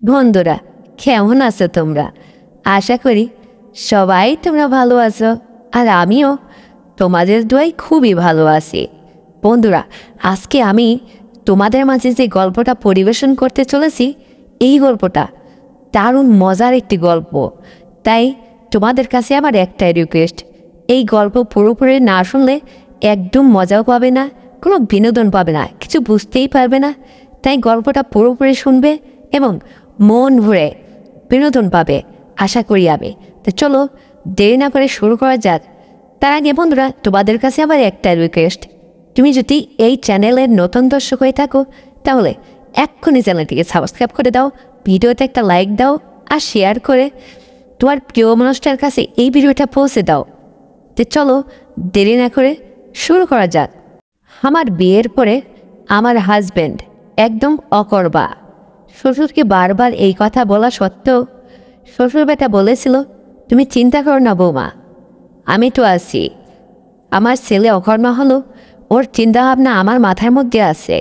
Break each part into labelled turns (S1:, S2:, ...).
S1: বন্ধুরা, কেমন আছো তোমরা? আশা করি সবাই তোমরা ভালো আছো, আর আমিও তোমাদের দোয়ায় খুবই ভালো আছি। বন্ধুরা, আজকে আমি তোমাদের মাঝে যে গল্পটা পরিবেশন করতে চলেছি, এই গল্পটা দারুণ মজার একটি গল্প। তাই তোমাদের কাছে আমার একটাই রিকোয়েস্ট, এই গল্প পুরোপুরি না শুনলে একদম মজাও পাবে না, কোনো বিনোদন পাবে না, কিছু বুঝতেই পারবে না। তাই গল্পটা পুরোপুরি শুনবে এবং মন ভরে বিনোদন পাবে আশা করি আমি। তো চলো দেরি না করে শুরু করা যাক। তার আগে বন্ধুরা, তোমাদের কাছে আমার একটা রিকোয়েস্ট, তুমি যদি এই চ্যানেলের নতুন দর্শক হয়ে থাকো তাহলে এক্ষুনি চ্যানেলটিকে সাবস্ক্রাইব করে দাও, ভিডিওতে একটা লাইক দাও, আর শেয়ার করে তোমার প্রিয় মানুষটার কাছে এই ভিডিওটা পৌঁছে দাও। তো চলো দেরি না করে শুরু করা যাক। আমার বিয়ের পরে আমার হাজব্যান্ড একদম অকর্বা। শ্বশুরকে বারবার এই কথা বলা সত্ত্বেও শ্বশুর বেটা বলেছিল, তুমি চিন্তা করো না বৌমা, আমি তো আছি। আমার ছেলে অকর্মা হলো, ওর চিন্তাভাবনা আমার মাথার মধ্যে আছে।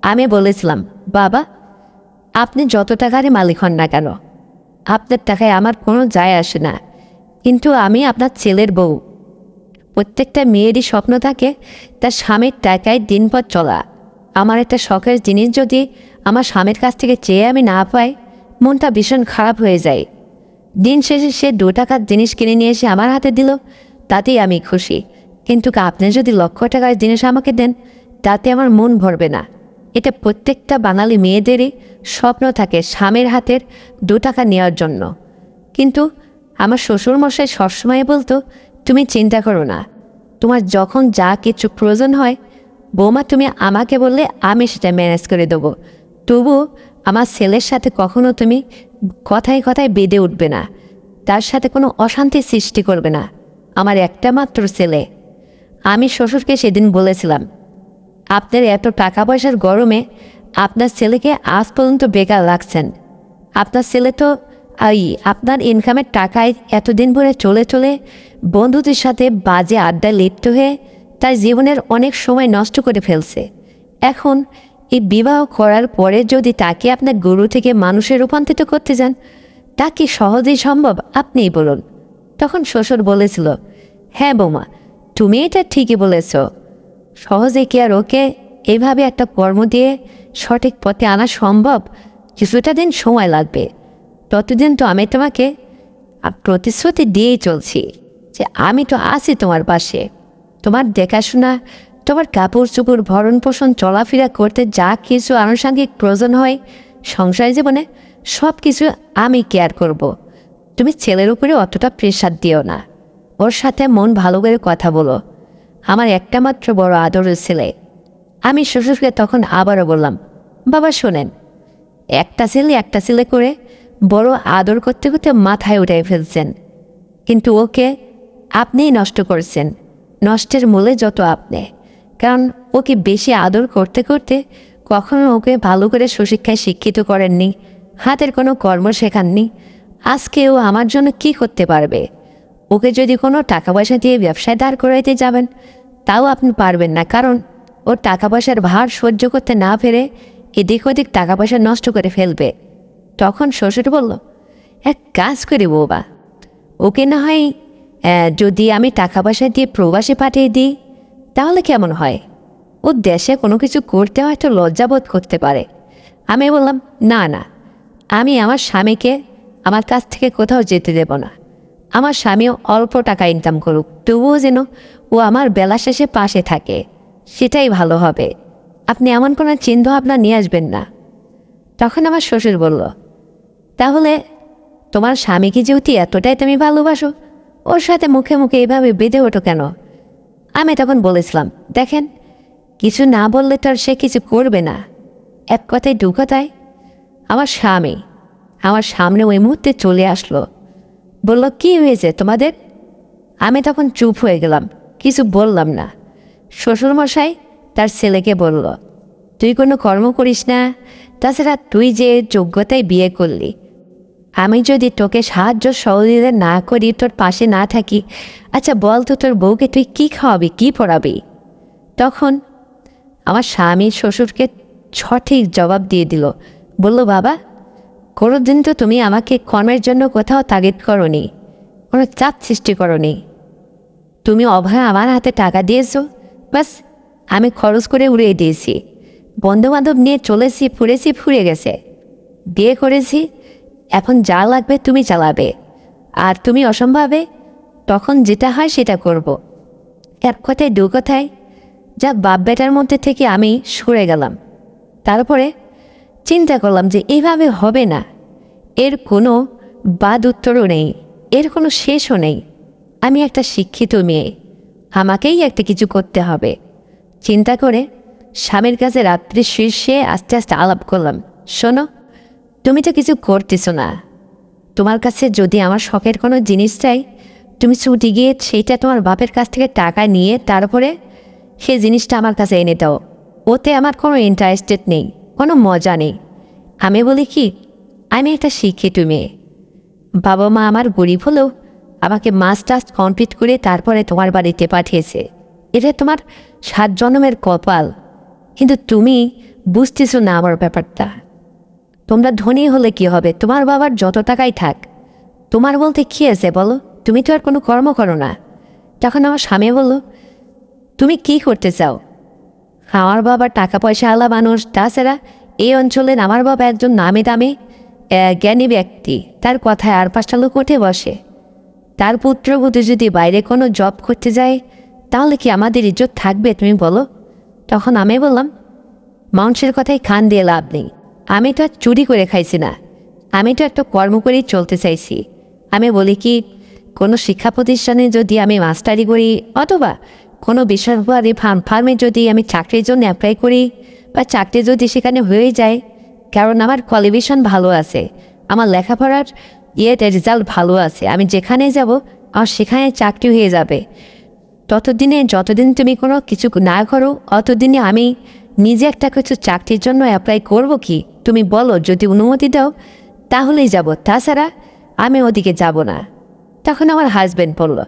S1: আমি বলেছিলাম, বাবা আপনি যত টাকারই মালিক হন না কেন, আপনার টাকায় আমার কোনো যায় আসে না, কিন্তু আমি আপনার ছেলের বউ। প্রত্যেকটা মেয়েরই স্বপ্ন থাকে তার স্বামীর টাকায় দিনপথ চলা। আমার একটা শখের জিনিস যদি আমার স্বামীর কাছ থেকে চেয়ে আমি না পাই, মনটা ভীষণ খারাপ হয়ে যায়। দিন শেষে সে 2 টাকার জিনিস কিনে নিয়ে এসে আমার হাতে দিল, তাতেই আমি খুশি। কিন্তু আপনি যদি লক্ষ টাকার জিনিস আমাকে দেন, তাতে আমার মন ভরবে না। এটা প্রত্যেকটা বাঙালি মেয়েদেরই স্বপ্ন থাকে স্বামীর হাতের 2 টাকা নেওয়ার জন্য। কিন্তু আমার শ্বশুরমশাই সবসময় বলতো, তুমি চিন্তা করো না, তোমার যখন যা কিছু প্রয়োজন হয় বৌমা তুমি আমাকে বললে আমি সেটা ম্যানেজ করে দেবো। তবু আমার ছেলের সাথে কখনো তুমি কথায় কথায় বেঁধে উঠবে না, তার সাথে কোনো অশান্তির সৃষ্টি করবে না। আমার একটা মাত্র ছেলে। আমি শ্বশুরকে সেদিন বলেছিলাম, আপনার এত টাকা পয়সার গরমে আপনার ছেলেকে আজ পর্যন্ত বেকার রাখছেন। আপনার ছেলে তো আপনার ইনকামের টাকায় এতদিন ভরে চলে চলে বন্ধুদের সাথে বাজে আড্ডায় লিপ্ত হয়ে তার জীবনের অনেক সময় নষ্ট করে ফেলছে। এখন এই বিবাহ করার পরে যদি তাকে আপনার গরু থেকে মানুষে রূপান্তরিত করতে যান, তা কি সহজেই সম্ভব? আপনিই বলুন। তখন শ্বশুর বলেছিল, হ্যাঁ বৌমা, তুমি এটা ঠিকই বলেছ, সহজে কি আর ওকে এইভাবে একটা কর্ম দিয়ে সঠিক পথে আনা সম্ভব? কিছুটা দিন সময় লাগবে, ততদিন তো আমি তোমাকে প্রতিশ্রুতি দিয়েই চলছি যে আমি তো আছি তোমার পাশে। তোমার দেখাশোনা, তোমার কাপড় চোপড়, ভরণ পোষণ, চলাফেরা করতে যা কিছু আনুষঙ্গিক প্রয়োজন হয় সংসার জীবনে, সব কিছু আমি কেয়ার করব। তুমি ছেলের উপরে অতটা প্রেশার দিও না, ওর সাথে মন ভালো করে কথা বলো। আমার একটা মাত্র বড় আদরের ছেলে। আমি শ্বশুরকে তখন আবারও বললাম, বাবা শোনেন, একটা ছেলে করে বড় আদর করতে করতে মাথায় উঠে ফেলছেন, কিন্তু ওকে আপনিই নষ্ট করছেন। নষ্টের মূলে যত আপনি, কারণ ওকে বেশি আদর করতে করতে কখনো ওকে ভালো করে সুশিক্ষায় শিক্ষিত করেননি, হাতের কোনো কর্ম শেখাননি। আজকে ও আমার জন্য কি করতে পারবে? ওকে যদি কোনো টাকা পয়সা দিয়ে ব্যবসায় দাঁড় করাইতে যাবেন, তাও আপনি পারবেন না, কারণ ওর টাকা পয়সার ভার সহ্য করতে না পেরে এদিক ওদিক টাকা পয়সা নষ্ট করে ফেলবে। তখন শ্বশুর বলল, এক কাজ করি বৌবা, ওকে না হয় যদি আমি টাকা পয়সা দিয়ে প্রবাসে পাঠিয়ে দিই, তাহলে কেমন হয়? ও দেশে কোনো কিছু করতে হয়তো লজ্জাবোধ করতে পারে। আমি বললাম, না না, আমি আমার স্বামীকে আমার কাছ থেকে কোথাও যেতে দেব না। আমার স্বামীও অল্প টাকা ইনকাম করুক, তবুও যেন ও আমার বেলা শেষে পাশে থাকে, সেটাই ভালো হবে। আপনি এমন কোনো চিন্তাভাবনা নিয়ে আসবেন না। তখন আমার শ্বশুর বলল, তাহলে তোমার স্বামীকে যেহেতু এতটাই তুমি ভালোবাসো, ওর সাথে মুখে মুখে এভাবে বেঁধে ওঠো কেন? আমি তখন বলেছিলাম, দেখেন, কিছু না বললে তো আর সে কিছু করবে না। এক কথায় 2 কথায় আমার স্বামী আমার সামনে ওই মুহূর্তে চলে আসলো, বলল, কি হয়েছে তোমাদের? আমি তখন চুপ হয়ে গেলাম, কিছু বললাম না। শ্বশুরমশাই তার ছেলেকে বলল, তুই কোনো কর্ম করিস না, তাছাড়া তুই যে যোগ্যতায় বিয়ে করলি, আমি যদি তোকে সাহায্য সহযোগিতা না করি, তোর পাশে না থাকি, আচ্ছা বল তো তোর বউকে তুই কী খাওয়াবি, কী পড়াবি? তখন আমার স্বামী শ্বশুরকে সঠিক জবাব দিয়ে দিল, বলল, বাবা কোনোদিন তো তুমি আমাকে কর্মের জন্য কোথাও তাগিদ করনি, কোনো চাপ সৃষ্টি করনি। তুমি অভয় আমার হাতে টাকা দিয়েছো, বাস আমি খরচ করে উড়িয়ে দিয়েছি। বন্ধুবান্ধব নিয়ে চলেছি, ফুরে গেছে। বিয়ে করেছি, এখন যা লাগবে তুমি চালাবে, আর তুমি অসম্ভবে তখন যেটা হয় সেটা করব। এক কথায় দু কথায় যা বাপ বেটার মধ্যে থেকে আমি সরে গেলাম। তারপরে চিন্তা করলাম যে এইভাবে হবে না, এর কোনো বাদ উত্তরও নেই, এর কোনো শেষও নেই। আমি একটা শিক্ষিত মেয়ে, আমাকেই একটা কিছু করতে হবে। চিন্তা করে স্বামীর কাছে রাত্রি শীর্ষে আস্তে আস্তে আলাপ করলাম, শোনো, তুমি তো কিছু করতেছো না। তোমার কাছে যদি আমার শখের কোনো জিনিস চাই, তুমি ছুটি গিয়ে সেইটা তোমার বাপের কাছ থেকে টাকা নিয়ে তারপরে সেই জিনিসটা আমার কাছে এনে দাও। ওতে আমার কোনো ইন্টারেস্টেড নেই, কোনো মজা নেই। আমি বলি কি, আমি একটা শিক্ষিত মেয়ে, বাবা মা আমার গরিব হলেও আমাকে মাস্টার্স কমপ্লিট করে তারপরে তোমার বাড়িতে পাঠিয়েছে। এটা তোমার 7 জন্মের কপাল, কিন্তু তুমি বুঝতেছো না আমার ব্যাপারটা। তোমরা ধনী হলে কি হবে, তোমার বাবার যত টাকাই থাক, তোমার বলতে কী আছে বলো? তুমি তো আর কোনো কর্ম করো না। তখন আমার স্বামী বলল, তুমি কি করতে চাও? আমার বাবা টাকা পয়সা আলা মানুষ, তাছাড়া এই অঞ্চলের আমার বাবা একজন নামে দামে জ্ঞানী ব্যক্তি, তার কথায় আর 5টা লোক উঠে বসে। তার পুত্রবধূ যদি বাইরে কোনো জব করতে যায়, তাহলে কি আমাদের ইজ্জত থাকবে তুমি বলো? তখন আমি বললাম, মানুষের কথায় কান দিয়ে লাভ নেই। আমি তো আর চুরি করে খাইছি না, আমি তো একটা কর্ম করেই চলতে চাইছি। আমি বলি কি, কোনো শিক্ষা প্রতিষ্ঠানে যদি আমি মাস্টারি করি, অথবা কোনো বেসরকারি ফার্মে যদি আমি চাকরির জন্য অ্যাপ্লাই করি, বা চাকরি যদি সেখানে হয়ে যায়, কারণ আমার কোয়ালিফিকেশন ভালো আছে, আমার লেখাপড়ার রেজাল্ট ভালো আছে, আমি যেখানে যাব আর সেখানে চাকরি হয়ে যাবে। যতদিন তুমি কোনো কিছু না করো, অতদিনে আমি নিজে একটা কিছু চাকরির জন্য অ্যাপ্লাই করব কি? তুমি বলো, যদি অনুমতি দাও তাহলেই যাব, তাছাড়া আমি ওদিকে যাব না। তখন আমার হাজব্যান্ড বলল,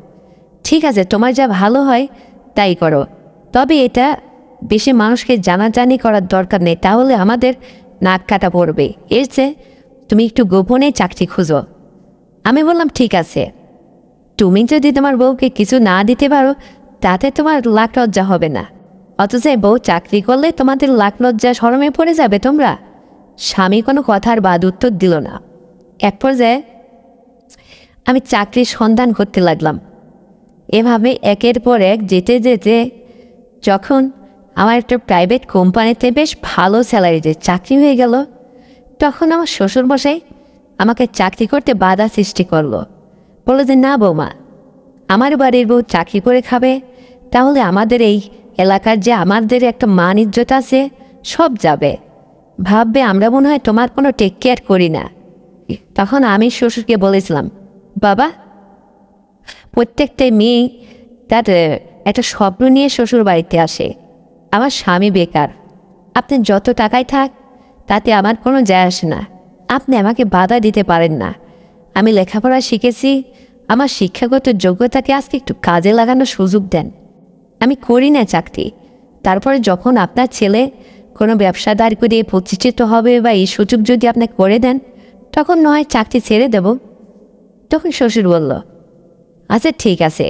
S1: ঠিক আছে, তোমার যা ভালো হয় তাই করো, তবে এটা বেশি মানুষকে জানাজানি করার দরকার নেই, তাহলে আমাদের নাক কাটা পড়বে। এর চেয়ে তুমি একটু গোপনে চাকরি খুঁজো। আমি বললাম, ঠিক আছে, তুমি যদি তোমার বউকে কিছু না দিতে পারো তাতে তোমার লাখ লজ্জা হবে না, অথচ বউ চাকরি করলে তোমাদের লাখ লজ্জা শরমে পড়ে যাবে তোমরা। স্বামী কোনো কথার বাদ উত্তর দিল না। এক পর্যায়ে আমি চাকরির সন্ধান করতে লাগলাম। এভাবে একের পর এক যেতে যেতে যখন আমার একটা প্রাইভেট কোম্পানিতে বেশ ভালো স্যালারিতে চাকরি হয়ে গেল, তখন আমার শ্বশুরমশাই আমাকে চাকরি করতে বাধা সৃষ্টি করলো। বলল যে, না বৌমা, আমার বাড়ির বউ চাকরি করে খাবে, তাহলে আমাদের এই এলাকার যে আমাদের একটা মান ইজ্জত আছে সব যাবে, ভাববে আমরা মনে হয় তোমার কোনো টেক কেয়ার করি না। তখন আমি শ্বশুরকে বলেছিলাম, বাবা, প্রত্যেকটা মেয়ে তার একটা স্বপ্ন নিয়ে শ্বশুর বাড়িতে আসে। আমার স্বামী বেকার, আপনি যত টাকায় থাক তাতে আমার কোনো যায় আসে না, আপনি আমাকে বাধা দিতে পারেন না। আমি লেখাপড়া শিখেছি, আমার শিক্ষাগত যোগ্যতাকে আজকে একটু কাজে লাগানোর সুযোগ দেন। আমি করি না চাকরি, তারপরে যখন আপনার ছেলে কোনো ব্যবসা দাঁড় করিয়ে প্রতিষ্ঠিত হবে বা এই সুযোগ যদি আপনাকে করে দেন, তখন নয় চাকরি ছেড়ে দেব। তখন শ্বশুর বলল, আচ্ছা ঠিক আছে,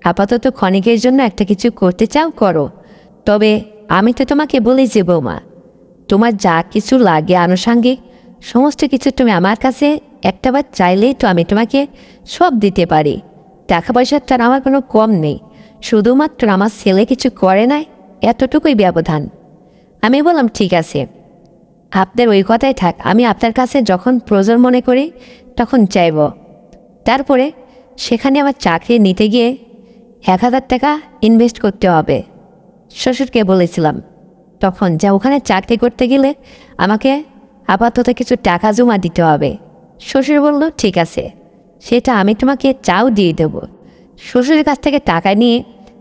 S1: আপাতত ক্ষণিকের জন্য একটা কিছু করতে চাও করো, তবে আমি তো তোমাকে বলেছি বৌমা, তোমার যা কিছু লাগে আনুষাঙ্গিক সমস্ত কিছু তুমি আমার কাছে একটাবার চাইলেই তো আমি তোমাকে সব দিতে পারি। টাকা পয়সার তার আমার কোনো কম নেই, শুধুমাত্র আমার ছেলে কিছু করে নাই, এতটুকুই ব্যবধান। আমি বললাম, ঠিক আছে, আপনার ওই কথাই থাক, আমি আপনার কাছে যখন প্রয়োজন মনে করি তখন চাইব। তারপরে সেখানে আমার চাকরি নিতে গিয়ে 1000 টাকা ইনভেস্ট করতে হবে শ্বশুরকে বলেছিলাম। তখন যা ওখানে চাকরি করতে গেলে আমাকে আপাতত কিছু টাকা জমা দিতে হবে। শ্বশুর বলল, ঠিক আছে, সেটা আমি তোমাকে চাও দিয়ে দেব। শ্বশুরের কাছ থেকে টাকা নিয়ে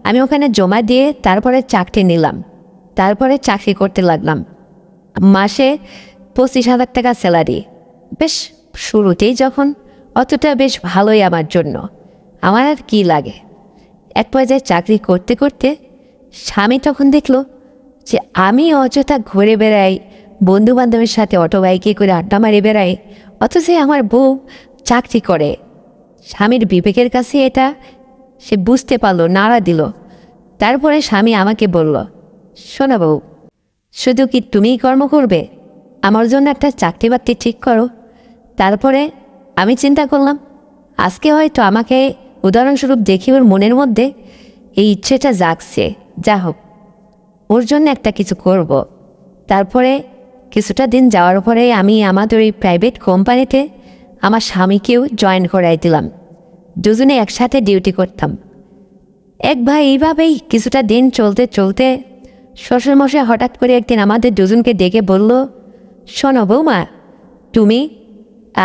S1: আমি ওখানে জমা দিয়ে তারপরে চাকরি নিলাম, তারপরে চাকরি করতে লাগলাম। মাসে 25,000 টাকা স্যালারি, বেশ শুরুতেই যখন অতটা বেশ ভালোই আমার জন্য, আমার আর কি লাগে। এক পর্যায়ে চাকরি করতে করতে স্বামী তখন দেখলো যে আমি অযথা ঘুরে বেড়াই, বন্ধুবান্ধবের সাথে অটো বাইকে করে আড্ডা মারি বেড়াই, অথচ আমার বউ চাকরি করে। স্বামীর বিবেকের কাছে এটা সে বুঝতে পারলো, নাড়া দিল। তারপরে স্বামী আমাকে বলল, শোনো বউ, শুধু কি তুমিই কর্ম করবে? আমার জন্য একটা চাকরি বাকরি ঠিক করো। তারপরে আমি চিন্তা করলাম, আজকে হয়তো আমাকে উদাহরণস্বরূপ দেখি ওর মনের মধ্যে এই ইচ্ছেটা জাগছে, যা হোক ওর জন্য একটা কিছু করব। তারপরে কিছুটা দিন যাওয়ার পরে আমি আমাদের ওই প্রাইভেট কোম্পানিতে আমার স্বামীকেও জয়েন করাই দিলাম। দুজনে একসাথে ডিউটি করতাম। এক ভাই এইভাবেই কিছুটা দিন চলতে চলতে শ্বশুরমশাই হঠাৎ করে একদিন আমাদের দুজনকে ডেকে বলল, শোনো বৌমা, তুমি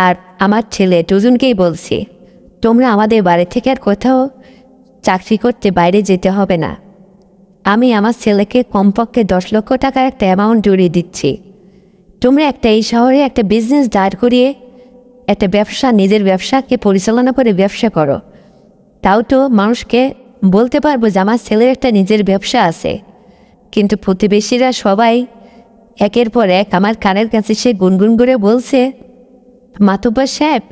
S1: আর আমার ছেলে দুজনকেই বলছি, তোমরা আমাদের বাড়ি থেকে আর কোথাও চাকরি করতে বাইরে যেতে হবে না। আমি আমার ছেলেকে কমপক্ষে 10 লক্ষ টাকার একটা অ্যামাউন্ট জড়িয়ে দিচ্ছি। তোমরা একটা এই শহরে একটা বিজনেস দাঁড় করিয়ে একটা ব্যবসা, নিজের ব্যবসাকে পরিচালনা করে ব্যবসা করো। তাও তো মানুষকে বলতে পারবো যে আমার ছেলের একটা নিজের ব্যবসা আছে। কিন্তু প্রতিবেশীরা সবাই একের পর এক আমার কানের কাছে সে গুনগুন করে বলছে, মাতুব্বর সাহেব,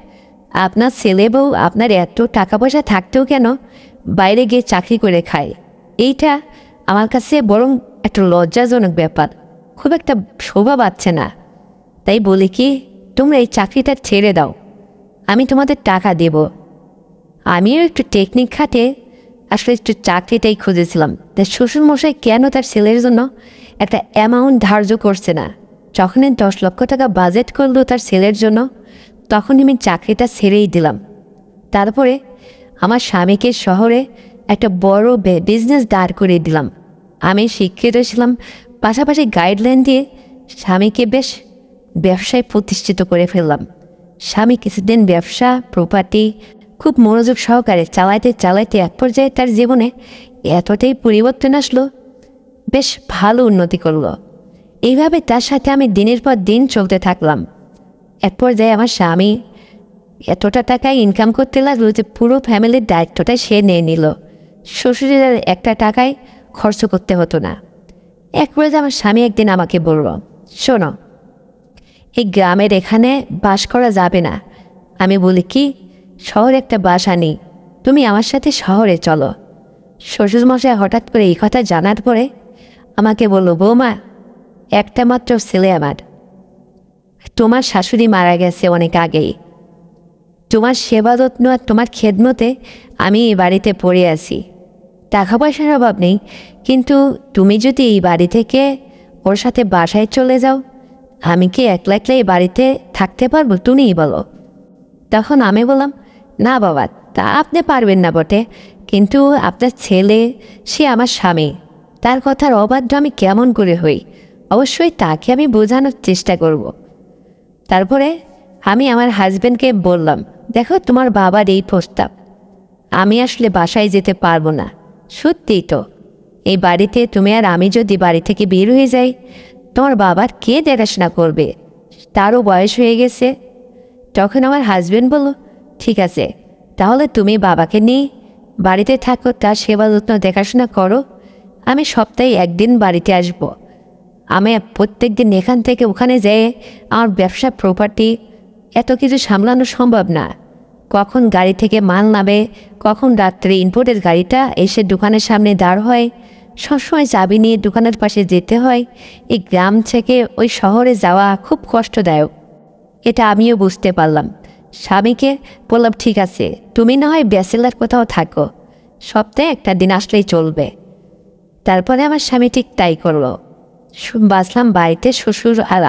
S1: আপনার ছেলে বউ আপনার এত টাকা পয়সা থাকতেও কেন বাইরে গিয়ে চাকরি করে খায়? এইটা আমার কাছে বরং একটা লজ্জাজনক ব্যাপার, খুব একটা শোভা পাচ্ছে না। তাই বলি কি, তোমরা এই চাকরিটা ছেড়ে দাও, আমি তোমাদের টাকা দেব। আমিও একটু টেকনিক খাটে আসলে একটু চাকরিটাই খুঁজেছিলাম। তাই শ্বশুরমশাই কেন তার ছেলের জন্য একটা অ্যামাউন্ট ধার্য করছে না? যখনই 10 লক্ষ টাকা বাজেট করলো তার ছেলের জন্য, তখন আমি চাকরিটা ছেড়েই দিলাম। তারপরে আমার স্বামীকে শহরে একটা বড় বিজনেস দাঁড় করিয়ে দিলাম। আমি শিক্ষিত ছিলাম, পাশাপাশি গাইডলাইন দিয়ে স্বামীকে বেশ ব্যবসায় প্রতিষ্ঠিত করে ফেললাম। স্বামী কিছুদিন ব্যবসা, প্রপার্টি খুব মনোযোগ সহকারে চালাইতে চালাইতে এক পর্যায়ে তার জীবনে এতটাই পরিবর্তন আসলো, বেশ ভালো উন্নতি করলো। এইভাবে তার সাথে আমি দিনের পর দিন চলতে থাকলাম। এক পর্যায়ে আমার স্বামী এতটা টাকায় ইনকাম করতে লাগলো যে পুরো ফ্যামিলির দায়িত্বটা সে নিয়ে নিল। শ্বশুরের একটা টাকায় খরচ করতে হতো না। এক পর্যায়ে আমার স্বামী একদিন আমাকে বলল, শোনো, এই গ্রামের এখানে বাস করা যাবে না। আমি বলি কি, শহরে একটা বাসা নেই, তুমি আমার সাথে শহরে চলো। শ্বশুরমশাই হঠাৎ করে এই কথা জানার পরে আমাকে বলল, বৌমা, একটা মাত্র ছেলে আমার, তোমার শাশুড়ি মারা গেছে অনেক আগেই। তোমার সেবা যত্ন আর তোমার খেদমতে আমি এই বাড়িতে পড়ে আছি। টাকা পয়সার অভাব নেই, কিন্তু তুমি যদি এই বাড়ি থেকে ওর সাথে বাসায় চলে যাও, আমি কি একলা একলা এই বাড়িতে থাকতে পারবো? তুমিই বলো। তখন আমি বললাম, না বাবা, তা আপনি পারবেন না বটে, কিন্তু আপনার ছেলে, সে আমার স্বামী, তার কথার অবাধ্য আমি কেমন করে হই? অবশ্যই তাকে আমি বোঝানোর চেষ্টা করব। তারপরে আমি আমার হাজব্যান্ডকে বললাম, দেখো, তোমার বাবার এই প্রস্তাব, আমি আসলে বাসায় যেতে পারবো না। সত্যিই তো, এই বাড়িতে তুমি আর আমি যদি বাড়ি থেকে বের হয়ে যাই, তোমার বাবার কে দেখাশোনা করবে? তারও বয়স হয়ে গেছে। তখন আমার হাজব্যান্ড বলল, ঠিক আছে, তাহলে তুমি বাবাকে নিয়ে বাড়িতে থাকো, তার সেবা যত্ন দেখাশোনা করো। আমি সপ্তাহে একদিন বাড়িতে আসব। আমি প্রত্যেক দিন এখান থেকে ওখানে যেয়ে আমার ব্যবসা, প্রপার্টি এত কিছু সামলানো সম্ভব না। কখন গাড়ি থেকে মাল নামে, কখন রাত্রে ইম্পোর্টের গাড়িটা এসে দোকানের সামনে দাঁড় হয়, সবসময় চাবি নিয়ে দোকানের পাশে যেতে হয়। এই গ্রাম থেকে ওই শহরে যাওয়া খুব কষ্টদায়ক, এটা আমিও বুঝতে পারলাম। স্বামীকে বললাম, ঠিক আছে, তুমি না হয় ব্যাচেলার কোথাও থাকো, সপ্তাহে একটা দিন আসলেই চলবে। তারপরে আমার স্বামী ঠিক তাই করলো। বাসলাম বাড়িতে শ্বশুর আর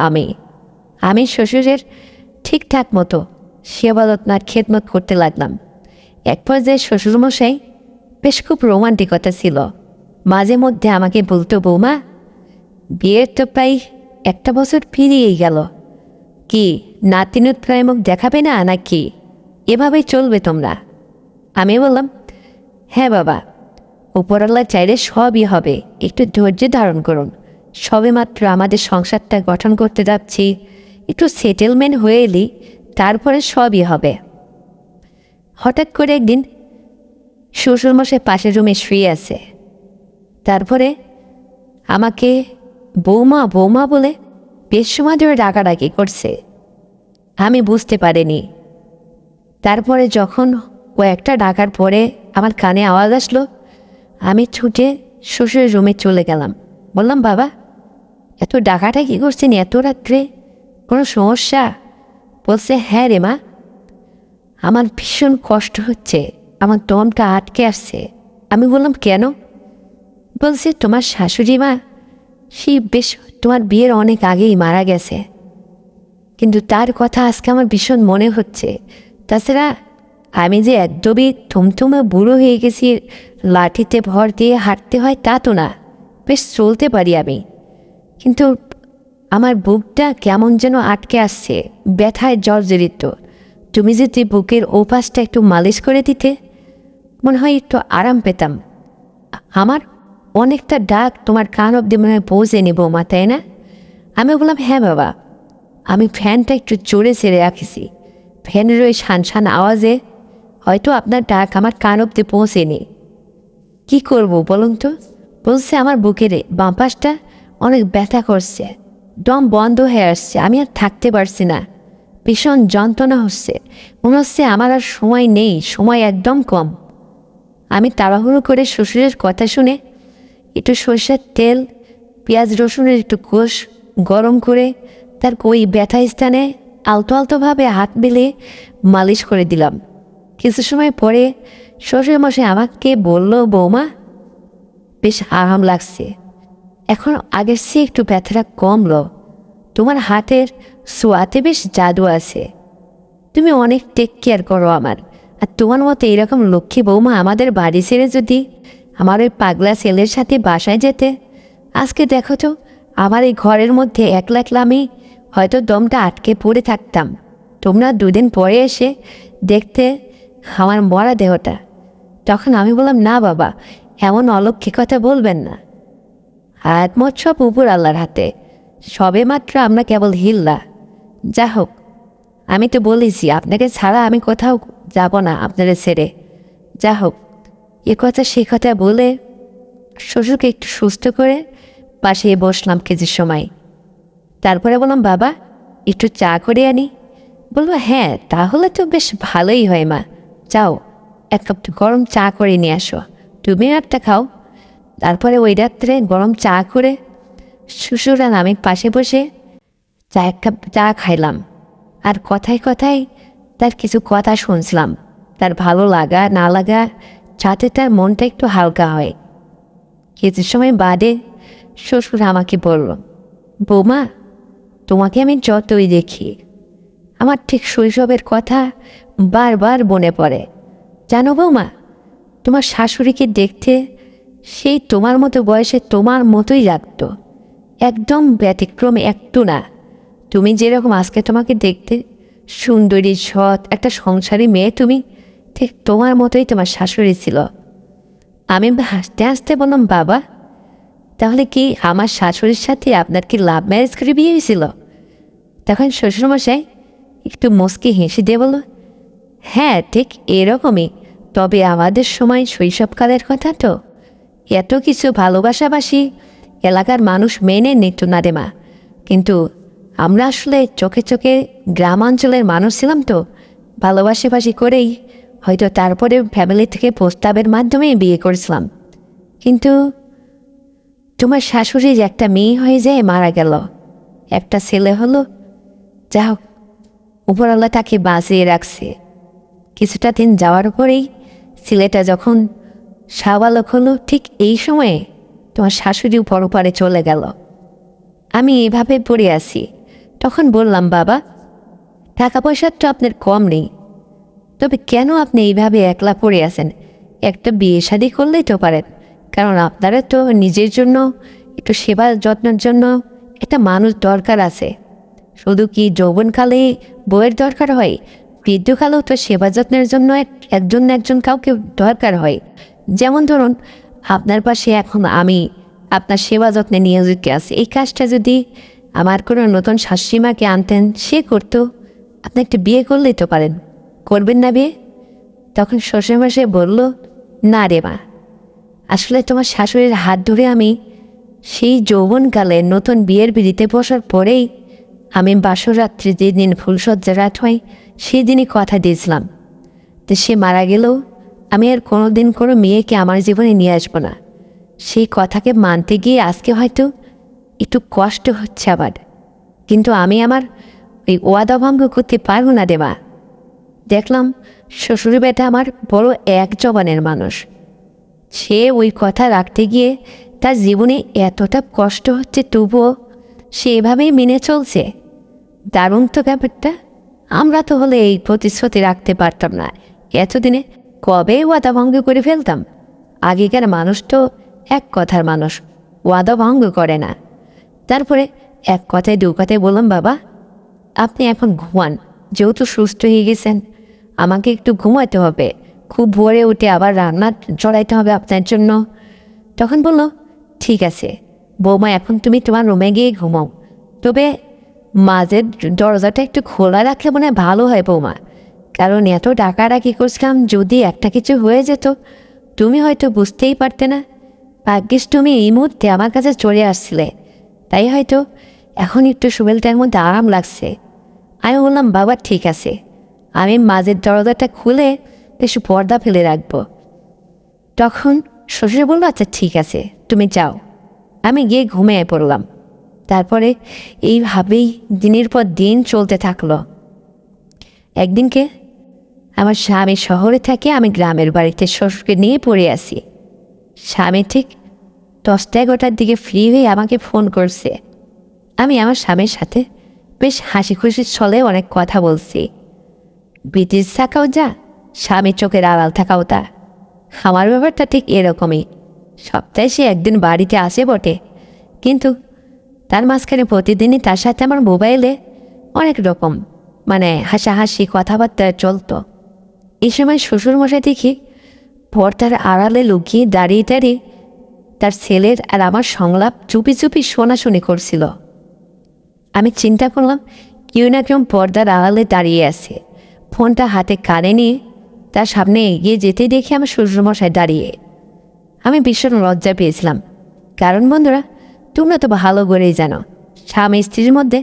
S1: আমি শ্বশুরের ঠিকঠাক মতো সেবা যত্ন আর খেদমত করতে লাগলাম। এক পর্যায়ে শ্বশুরমশাই বেশ খুব রোমান্টিকতা ছিল, মাঝে মধ্যে আমাকে বলতো, বৌমা, বিয়ের তো প্রায় 1 বছর পেরিয়েই গেল, কি নাতিনুত প্রায় মুখ দেখাবে না নাকি? এভাবেই চলবে তোমরা? আমি বললাম, হ্যাঁ বাবা, উপরওয়ালা চাইলে সবই হবে, একটু ধৈর্য ধারণ করুন। সবে মাত্র আমাদের সংসারটা গঠন করতে যাচ্ছি, একটু সেটেলমেন্ট হয়ে এলি তারপরে সবই হবে। হঠাৎ করে একদিন শ্বশুরমশাই পাশের রুমে শুয়ে আছে। তারপরে আমাকে বৌমা বৌমা বলে বেশ সময় ধরে ডাকাডাকি করছে। আমি বুঝতে পারিনি। তারপরে যখন কয়েকটা ডাকার পরে আমার কানে আওয়াজ আসলো, আমি ছুটে শ্বশুরের রুমে চলে গেলাম। বললাম, বাবা, এত ডাকাটা কী করছেন এত রাত্রে? কোনো সমস্যা? বলছে, হ্যাঁ রে মা, আমার ভীষণ কষ্ট হচ্ছে, আমার দমটা আটকে আসছে। আমি বললাম, কেন? বলছে, তোমার শাশুড়ি মা বেশ তোমার বিয়ের অনেক আগেই মারা গেছে, কিন্তু তার কথা আজকে আমার ভীষণ মনে হচ্ছে। তাছাড়া আমি যে একদমই থমথমে বুড়ো হয়ে গেছি, লাঠিতে ভর দিয়ে হাঁটতে হয় তা তো না, বেশ চলতে পারি আমি, কিন্তু আমার বুকটা কেমন যেন আটকে আসছে, ব্যথায় জর্জরিত। তুমি যদি বুকের ওপাশটা একটু মালিশ করে দিতে, মনে হয় একটু আরাম পেতাম। আমার অনেকটা ডাক তোমার কান অব্দি মনে হয় পৌঁছে নেব মা, তাই না? আমি বললাম, হ্যাঁ বাবা। আমি ফ্যানটা একটু জোরে ছেড়ে রাখেছি, ফ্যানের ওই শান আওয়াজে হয়তো আপনার ডাক আমার কান অব্দি পৌঁছেনি। কী করব বলুন তো? বলছে, আমার বুকের বাঁ পাশটা অনেক ব্যথা করছে, দম বন্ধ হয়ে আসছে, আমি আর থাকতে পারছি না, ভীষণ যন্ত্রণা হচ্ছে, মনে হচ্ছে আমার আর সময় নেই, সময় একদম কম। আমি তাড়াহুড়ো করে শ্বশুরের কথা শুনে একটু সরষের তেল, পেঁয়াজ রসুনের একটু কোষ গরম করে তার ওই ব্যথা স্থানে আলতো আলতোভাবে হাত মেলে মালিশ করে দিলাম। কিছু সময় পরে শ্বশুরমশাই আমাকে বলল, বৌমা, বেশ আরাম লাগছে, এখন আগের চেয়ে একটু ব্যথাটা কমলো, তোমার হাতের ছোঁয়াতে বেশ জাদু আছে, তুমি অনেক টেক কেয়ার করো আমার। আর তোমার মতো এরকম লক্ষ্মী বৌমা আমাদের বাড়ি ছেড়ে যদি আমার ওই পাগলা ছেলের সাথে বাসায় যেতে, আজকে দেখো তো আমার এই ঘরের মধ্যে একলা একলা আমি হয়তো দমটা আটকে পড়ে থাকতাম। তোমরা দুদিন পরে এসে দেখতে আমার মরা দেহটা। তখন আমি বললাম, না বাবা, এমন অলক্ষী কথা বলবেন না, হাত মত সব উপর আল্লাহর হাতে, সবে মাত্র আমরা কেবল হিল্লা। যা হোক, আমি তো বলেছি আপনাকে ছাড়া আমি কোথাও যাব না আপনাদের ছেড়ে। যা হোক, এ কথা সে কথা বলে শ্বশুরকে একটু সুস্থ করে পাশে বসলাম কিছু সময়। তারপরে বললাম, বাবা, একটু চা করে আনি? বলবো, হ্যাঁ, তাহলে তো বেশ ভালোই হয় মা, যাও এক কাপ গরম চা করে নিয়ে আসো, তুমিও একটা খাও। তারপরে ওই রাত্রে গরম চা করে শ্বশুর আর আমি পাশে বসে এক কাপ চা খাইলাম, আর কথায় কথায় তার কিছু কথা শুনছিলাম, তার ভালো লাগা না লাগা যাতে তার মনটা একটু হালকা হয়। কিছু সময় বাদে শ্বশুর আমাকে বলল, বৌমা, তোমাকে আমি যতই দেখি আমার ঠিক শৈশবের কথা বারবার মনে পড়ে। জানো বৌমা, তোমার শাশুড়িকে দেখতে সেই তোমার মতো বয়সে তোমার মতোই লাগতো, একদম ব্যতিক্রম একটু না। তুমি যেরকম আজকে তোমাকে দেখতে সুন্দরী, সৎ একটা সংসারী মেয়ে, তুমি ঠিক তোমার মতোই তোমার শাশুড়ি ছিল। আমি হাসতে হাসতে বললাম, বাবা, তাহলে কি আমার শাশুড়ির সাথে আপনার কি লাভ ম্যারেজ করে বিয়ে হয়েছিল? তখন শ্বশুরমশাই একটু মুচকি হেসে দিয়ে বলল, হ্যাঁ, ঠিক এরকমই, তবে আমাদের সময় শৈশবকালের কথা তো, এত কিছু ভালোবাসাবাসি এলাকার মানুষ মেনে নিত না রে মা, কিন্তু আমরা আসলে চোখে চোখে গ্রামাঞ্চলের মানুষ ছিলাম তো, ভালোবাসাবাসি করেই হয়তো তারপরে ফ্যামিলি থেকে প্রস্তাবের মাধ্যমেই বিয়ে করেছিলাম। কিন্তু তোমার শাশুড়ির একটা মেয়ে হয়ে যায় মারা গেল, একটা ছেলে হলো, যা হোক, উপরওয়ালা তাকে বাঁচিয়ে রাখছে। কিছুটা দিন যাওয়ার পরেই ছেলেটা যখন সাবালক হলো, ঠিক এই সময়ে তোমার শাশুড়ি পরপারে চলে গেল। আমি এভাবে পড়ে আছি। তখন বললাম, বাবা, টাকা পয়সার তো আপনার কম নেই, তবে কেন আপনি এইভাবে একলা পড়ে আছেন? একটা বিয়ে শাদী করলেই তো পারেন, কারণ আপনারা তো নিজের জন্য একটু সেবা যত্নের জন্য একটা মানুষ দরকার আছে। শুধু কি যৌবনকালে বউয়ের দরকার হয়, বৃদ্ধকালেও তো সেবা যত্নের জন্য একজন কাউকে দরকার হয়। যেমন ধরুন, আপনার পাশে এখন আমি আপনার সেবা যত্নে নিয়োজিত আছি, এই কাজটা যদি আমার কোনো নতুন শাশুড়িমাকে আনতেন, সে করতো, আপনি একটা বিয়ে করলেই তো পারেন, করবেন না বিয়ে? তখন শ্বশুরমশাই বলল, না রে মা, আসলে তোমার শাশুড়ির হাত ধরে আমি সেই যৌবনকালে নতুন বিয়ের বিড়িতে বসার পরেই আমি বাসরাত্রি যেদিন ফুলসজ্জা রাত হয় সেদিনই কথা দিয়েছিলাম, তো সে মারা গেলেও আমি আর কোনো দিন কোনো মেয়েকে আমার জীবনে নিয়ে আসবো না। সেই কথাকে মানতে গিয়ে আজকে হয়তো একটু কষ্ট হচ্ছে আবার, কিন্তু আমি আমার ওই ওয়াদা ভঙ্গ করতে পারবো না রে মা। দেখলাম শ্বশুর বেটা আমার বড় এক জবানের মানুষ, সে ওই কথা রাখতে গিয়ে তার জীবনে এতটা কষ্ট হচ্ছে, তবুও সে এভাবেই মেনে চলছে। দারুণ তো ব্যাপারটা। আমরা তো হলে এই প্রতিশ্রুতি রাখতে পারতাম না, এতদিনে কবে ওয়াদা ভঙ্গ করে ফেলতাম। আগেকার মানুষ তো এক কথার মানুষ, ওয়াদা ভঙ্গ করে না। তারপরে এক কথায় দু কথায় বললাম, বাবা আপনি এখন ঘুমান, যেহেতু সুস্থ হয়ে গেছেন আমাকে একটু ঘুমাতে হবে, খুব ভোরে উঠে আবার রান্না চড়াইতে হবে আপনার জন্য। তখন বলল, ঠিক আছে বৌমা, এখন তুমি তোমার রুমে গিয়ে ঘুমাও, তবে মাঝের দরজাটা একটু খোলা রাখলে মনে হয় ভালো হয় বৌমা, কারণ এত ডাকাডাকি করছিলাম, যদি একটা কিছু হয়ে যেত তুমি হয়তো বুঝতেই পারতে না। ভাগ্যিস তুমি এই মুহূর্তে আমার কাছে চলে আসছিলে, তাই হয়তো এখন একটু শরীরটার মধ্যে আরাম লাগছে। আমি বললাম, বাবা ঠিক আছে, আমি মাঝের দরজাটা খুলে একটু পর্দা ফেলে রাখবো। তখন শ্বশুর বলল, আচ্ছা ঠিক আছে তুমি যাও। আমি গিয়ে ঘুমিয়ে পড়লাম। তারপরে এইভাবেই দিনের পর দিন চলতে থাকলো। একদিনকে আমার স্বামী শহরে থাকে, আমি গ্রামের বাড়িতে শ্বশুরকে নিয়ে পড়ে আসি। স্বামী ঠিক 10-11টার দিকে ফ্রি হয়ে আমাকে ফোন করছে। আমি আমার স্বামীর সাথে বেশ হাসি খুশির ছলে অনেক কথা বলছি। ব্রিটিশ থাকাও যা, স্বামীর চোখের আড়াল থাকাও তা। আমার ব্যাপারটা ঠিক এরকমই। সপ্তাহে সে একদিন বাড়িতে আসে বটে, কিন্তু তার মাঝখানে প্রতিদিনই তার সাথে আমার মোবাইলে অনেক রকম হাসাহাসি কথাবার্তা চলতো। এই সময় শ্বশুরমশাই দেখি পর্দার আড়ালে লুকিয়ে দাঁড়িয়ে দাঁড়িয়ে তার ছেলের আর আমার সংলাপ চুপি চুপি শোনাশুনি করছিল। আমি চিন্তা করলাম কেউ না কেউ পর্দার আড়ালে দাঁড়িয়ে আছে। ফোনটা হাতে কানে নিয়ে তার সামনে এগিয়ে যেতে দেখি আমার শ্বশুরমশাই দাঁড়িয়ে। আমি ভীষণ লজ্জা পেয়েছিলাম, কারণ বন্ধুরা তোমরা তো ভালো করেই জানো স্বামী স্ত্রীর মধ্যে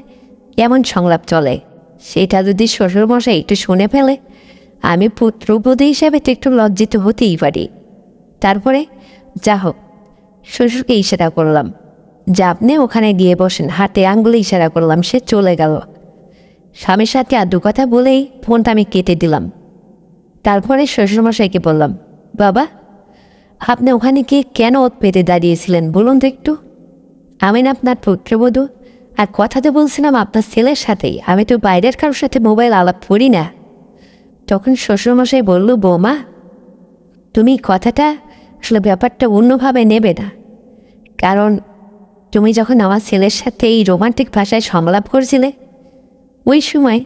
S1: কেমন সংলাপ চলে। সেটা যদি শ্বশুরমশাই একটু শুনে ফেলে, আমি পুত্রবধূ হিসাবে তো একটু লজ্জিত হতেই পারি। তারপরে যা হোক, শ্বশুরকে ইশারা করলাম যে আপনি ওখানে গিয়ে বসেন, হাতে আঙ্গুলে ইশারা করলাম, সে চলে গেল। স্বামীর সাথে আর দু কথা বলেই ফোনটা আমি কেটে দিলাম। তারপরে শ্বশুরমশাইকে বললাম, বাবা আপনি ওখানে গিয়ে কেন ওত পেতে দাঁড়িয়েছিলেন বলুন তো একটু। আমি না আপনার পুত্রবধূ, আর কথা তো বলছিলাম আপনার ছেলের সাথেই, আমি তো বাইরের কারোর সাথে মোবাইল আলাপ করি না। তখন শ্বশুরমশাই বলল, বৌমা তুমি কথাটা আসলে ব্যাপারটা অন্যভাবে নেবে না, কারণ তুমি যখন আমার ছেলের সাথে এই রোমান্টিক ভাষায় সংলাপ করছিলে, ওই সময়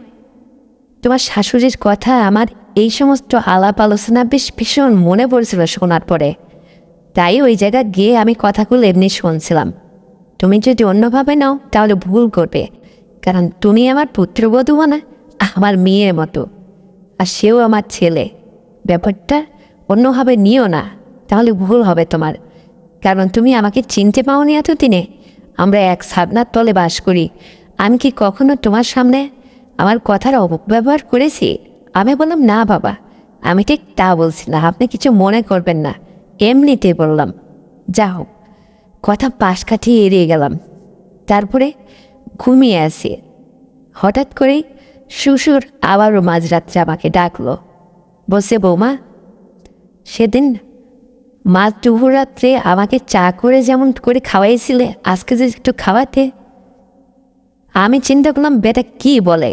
S1: তোমার শাশুড়ির কথা আমার এই সমস্ত আলাপ আলোচনা বেশ ভীষণ মনে পড়ছিল শোনার পরে। তাই ওই জায়গা গিয়ে আমি কথাগুলো এমনি শুনছিলাম। তুমি যদি অন্যভাবে নাও তাহলে ভুল করবে, কারণ তুমি আমার পুত্রবধূ না, আমার মেয়ের মতো, আর সেও আমার ছেলে। ব্যাপারটা অন্যভাবে নিও না, তাহলে ভুল হবে তোমার, কারণ তুমি আমাকে চিনতে পাওনি এতদিনে। আমরা এক ছাদনার তলে বাস করি, আমি কি কখনো তোমার সামনে আমার কথার অপব্যবহার করেছি? আমি বললাম, না বাবা, আমি ঠিক তা বলছি না, আপনি কিছু মনে করবেন না, এমনিতে বললাম। যা হোক, কথা পাশ কাটিয়ে এড়িয়ে গেলাম। তারপরে ঘুমিয়ে আসি। হঠাৎ করেই শ্বশুর আবারও মাঝরাত্রে আমাকে ডাকলো, বলছে, বৌমা সেদিন মাঝ দুপুররাত্রে আমাকে চা করে যেমন করে খাওয়াইছিলে, আজকে যে একটু খাওয়াতে। আমি চিন্তা করলাম বেটা কি বলে,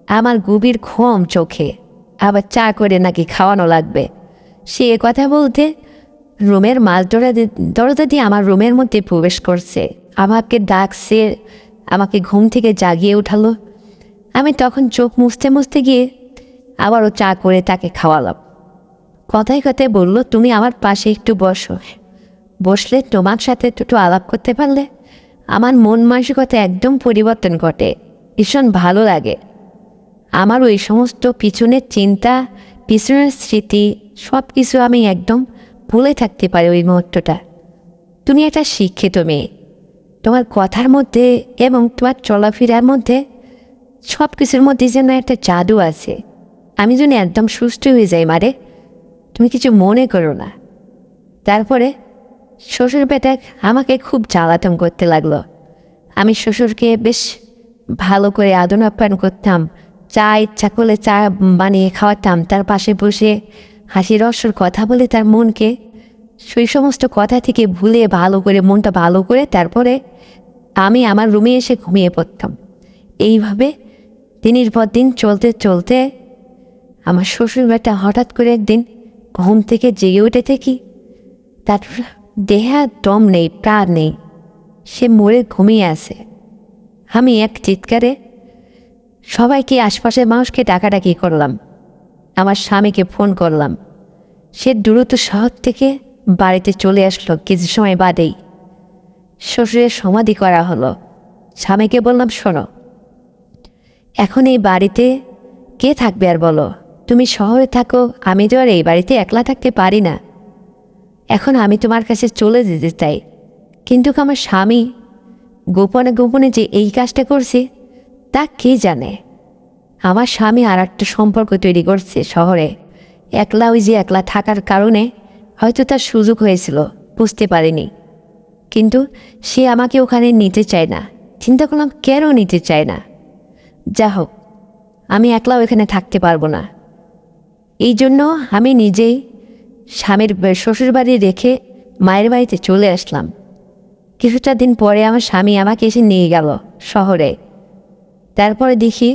S1: আমার গভীর ঘুম চোখে, আবার চা করে নাকি খাওয়ানো লাগবে। সে কথা বলতে রুমের মাঝ দরজা দিয়ে আমার রুমের মধ্যে প্রবেশ করছে, আমাকে ডাকছে, আমাকে ঘুম থেকে জাগিয়ে উঠালো। আমি তখন চোখ মুছতে মুছতে গিয়ে আবারও চা করে তাকে খাওয়ালাম। কথায় কথায় বলল, তুমি আমার পাশে একটু বসো, বসলে তোমার সাথে একটু আলাপ করতে পারলে আমার মন মানসিকতা একদম পরিবর্তন ঘটে, ভীষণ ভালো লাগে। আমার ওই সমস্ত পিছনের চিন্তা, পিছনের স্মৃতি সব কিছু আমি একদম ভুলে থাকতে পারি ওই মুহূর্তটা। তুমি একটা শিক্ষিত মেয়ে, তোমার কথার মধ্যে এবং তোমার চলাফেরার মধ্যে সব কিছুর মধ্যে যেন একটা জাদু আছে। আমি যেন একদম সুস্থ হয়ে যাই মারে, তুমি কিছু মনে করো না। তারপরে শ্বশুর বেটা আমাকে খুব জ্বালাতন করতে লাগলো। আমি শ্বশুরকে বেশ ভালো করে আদর আপ্যায়ন করতাম, চা ইচ্ছা করলে চা বানিয়ে খাওয়াতাম, তার পাশে বসে হাসি রসর কথা বলে তার মনকে সেই সমস্ত কথা থেকে ভুলে ভালো করে মনটা ভালো করে তারপরে আমি আমার রুমে এসে ঘুমিয়ে পড়তাম। এইভাবে দিনের পর দিন চলতে চলতে আমার শ্বশুর বেটা হঠাৎ করে একদিন ঘুম থেকে জেগে উঠে থাকি, তার দেহে দম নেই, প্রাণ নেই, সে মরে ঘুমিয়ে আছে। আমি এক চিৎকারে সবাইকে আশপাশের মানুষকে ডাকাডাকি করলাম, আমার স্বামীকে ফোন করলাম। সে দ্রুত শহর থেকে বাড়িতে চলে আসলো। কিছু সময় বাদেই শ্বশুরের সমাধি করা হলো। স্বামীকে বললাম, শোনো, এখন এই বাড়িতে কে থাকবে আর বলো, তুমি শহরে থাকো, আমি তো আর এই বাড়িতে একলা থাকতে পারি না। এখন আমি তোমার কাছে চলে যেতে চাই, কিন্তু আমার স্বামী গোপনে গোপনে যে এই কাজটা করছে তা কে জানে। আমার স্বামী আর একটা সম্পর্ক তৈরি করছে শহরে, একলা ওই যে একলা থাকার কারণে হয়তো তার সুযোগ হয়েছিল, বুঝতে পারিনি। কিন্তু সে আমাকে ওখানে নিতে চায় না। চিন্তা করলাম কেন নিতে চায় না। যা হোক, আমি একলাও এখানে থাকতে পারবো না। এই জন্য আমি নিজেই স্বামীর শ্বশুর বাড়ি রেখে মায়ের বাড়িতে চলে আসলাম। কিছুটা দিন পরে আমার স্বামী আমাকে এসে নিয়ে গেল শহরে। তারপরে দেখি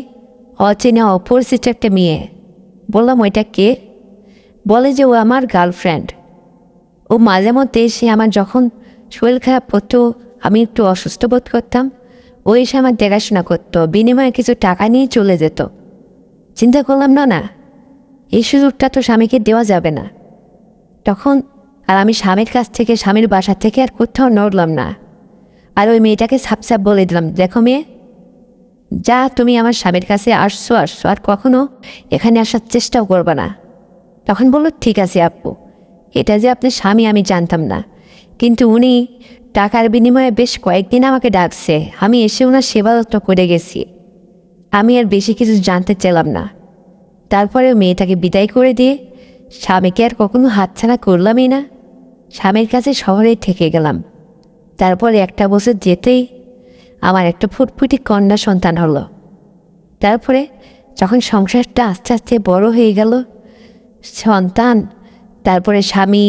S1: অচেনা অপরিচিত একটা মেয়ে। বললাম, ওইটা কে? বলে যে ও আমার গার্লফ্রেন্ড। ও মাঝে মধ্যে এসে আমার যখন শরীর খারাপ করতো, আমি একটু অসুস্থ বোধ করতাম, ও এসে আমার দেখাশোনা করতো, বিনিময়ে কিছু টাকা নিয়ে চলে যেত। চিন্তা করলাম, না না, এই সুযোগটা তো স্বামীকে দেওয়া যাবে না। তখন আর আমি স্বামীর কাছ থেকে, স্বামীর বাসা থেকে আর কোথাও নড়লাম না। আর ওই মেয়েটাকে সাপ বলে দিলাম, দেখো মেয়ে, যা তুমি আমার স্বামীর কাছে আসছো আর কখনো এখানে আসার চেষ্টাও করবে না। তখন বললো, ঠিক আছে আপু, এটা যে আপনার স্বামী আমি জানতাম না, কিন্তু উনি টাকার বিনিময়ে বেশ কয়েকদিন আমাকে ডাকছে, আমি এসে ওনার সেবা যত্ন করে গেছি। আমি আর বেশি কিছু জানতে চাইলাম না। তারপরে মেয়েটাকে বিদায় করে দিয়ে স্বামীকে আর কখনো হাতছাড়া করলামই না। স্বামীর কাছে শহরেই থেকে গেলাম। তারপরে 1 বছর যেতেই আমার একটা ফুটফুটি কন্যা সন্তান হলো। তারপরে যখন সংসারটা আস্তে আস্তে বড় হয়ে গেল, সন্তান, তারপরে স্বামী,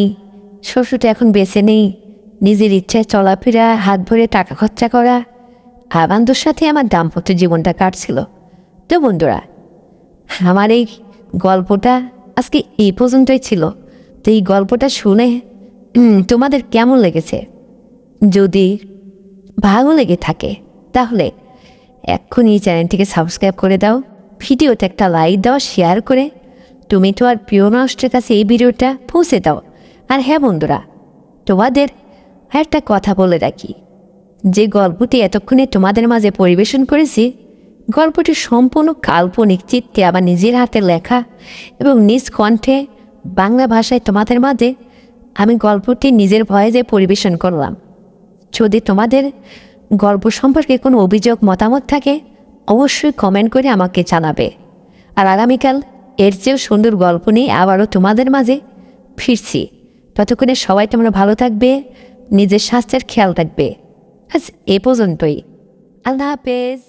S1: শ্বশুরটা এখন বেঁচে নেই, নিজের ইচ্ছায় চলাফেরা, হাত ভরে টাকা খরচা করা, আনন্দের সাথে আমার দাম্পত্য জীবনটা কাটছিল। তো বন্ধুরা, আমার এই গল্পটা আজকে এই পর্যন্তই ছিল। তো এই গল্পটা শুনে তোমাদের কেমন লেগেছে? যদি ভালো লেগে থাকে তাহলে এক্ষুনি এই চ্যানেলটিকে সাবস্ক্রাইব করে দাও, ভিডিওতে একটা লাইক দাও, শেয়ার করে তুমি তো আর প্রিয় মানুষের কাছে এই ভিডিওটা পৌঁছে দাও। আর হ্যাঁ বন্ধুরা, তোমাদের একটা কথা বলে রাখি, যে গল্পটি এতক্ষণে তোমাদের মাঝে পরিবেশন করেছি, গল্পটি সম্পূর্ণ কাল্পনিক চিত্তে আবার নিজের হাতে লেখা এবং নিজ কণ্ঠে বাংলা ভাষায় তোমাদের মাঝে আমি গল্পটি নিজের ভয়েসে পরিবেশন করলাম। যদি তোমাদের গল্প সম্পর্কে কোনো অভিযোগ, মতামত থাকে, অবশ্যই কমেন্ট করে আমাকে জানাবে। আর আগামীকাল এর চেয়েও সুন্দর গল্প নিয়ে আবারও তোমাদের মাঝে ফিরছি। ততক্ষণে সবাই তোমরা ভালো থাকবে, নিজের স্বাস্থ্যের খেয়াল রাখবে। আজ এ পর্যন্তই। আল্লাহ হাফেজ।